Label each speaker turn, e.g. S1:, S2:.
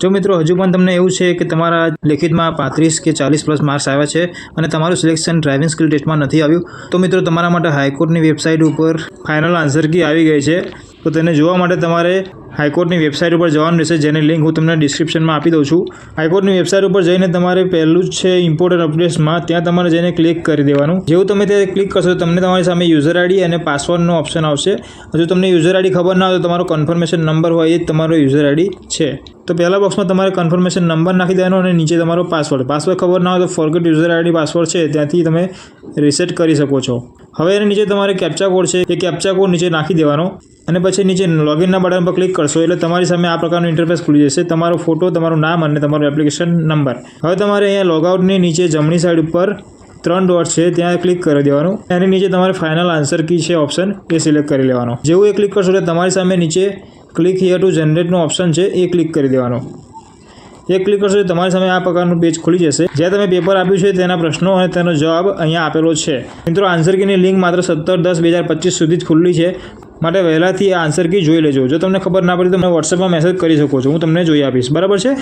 S1: જો મિત્રો હજુ પણ તમને એવું છે કે તમારા લેખિતમાં 35 કે 40+ માર્ક્સ આવ્યા છે અને તમારું સિલેક્શન ડ્રાઇવિંગ સ્કિલ ટેસ્ટમાં નથી આવ્યું, તો મિત્રો તમારા માટે હાઈકોર્ટની વેબસાઇટ ઉપર ફાઇનલ આન્સર કી આવી ગઈ છે. તો તેને જોવા માટે તમારે હાઈકોર્ટની વેબસાઇટ ઉપર જવાનું રહેશે, જેની લિંક હું તમને ડિસ્ક્રિપ્શનમાં આપી દઉં છું. હાઈકોર્ટની વેબસાઇટ ઉપર જઈને તમારે પહેલું જ છે ઇમ્પોર્ટન્ટ અપડેટ્સમાં, ત્યાં તમારે જઈને ક્લિક કરી દેવાનું. જેવું તમે તે ક્લિક કરશો તમને તમારી સામે યુઝર આઈડી અને પાસવર્ડનો ઓપ્શન આવશે. હજુ તમને યુઝર આઈડી ખબર ના હોય તો તમારો કન્ફર્મેશન નંબર હોય એ જ તમારો યુઝર આઈડી છે. તો પહેલા બોક્સમાં તમારે કન્ફર્મેશન નંબર નાખી દેવાનો અને નીચે તમારો પાસવર્ડ ખબર ના હોય તો ફોરગેટ યુઝર આઈડી પાસવર્ડ છે ત્યાંથી તમે રીસેટ કરી શકો છો. હવે એની નીચે તમારે કેપ્ચા કોડ છે, એ કેપ્ચા કોડ નીચે નાખી દેવાનો અને પછી નીચે લોગિનના બટન પર ક્લિક કરશો એટલે તમારી સામે આ પ્રકારનું ઇન્ટરફેસ ખુલી જશે. તમારો ફોટો, તમારું નામ અને તમારું એપ્લિકેશન નંબર. હવે તમારે અહીંયા લોગઆઉટની નીચે જમણી સાઈડ ઉપર 3 ડોટ છે ત્યાં ક્લિક કરી દેવાનું. એની નીચે તમારે ફાઇનલ આન્સર કી છે ઓપ્શન, એ સિલેક્ટ કરી લેવાનો. જેવું એ ક્લિક કરશો એટલે તમારી સામે નીચે ક્લિક હિયર ટુ જનરેટનો ઓપ્શન છે, એ ક્લિક કરી દેવાનો. એક ક્લિક કરશો તમારી સામે આ પ્રકારનું પેજ ખુલી જશે, જ્યાં તમે પેપર આપ્યું છે તેના પ્રશ્નો અને તેનો જવાબ અહીંયા આપેલો છે. મિત્રો આન્સર કીની લિંક માત્ર 17/10/2025 સુધી જ ખુલ્લી છે, માટે વહેલાથી આ આન્સર કી જોઈ લેજો. જો તમને ખબર ના પડી તો મને વોટ્સએપમાં મેસેજ કરી શકો છો, હું તમને જોઈ આપીશ. બરાબર છે.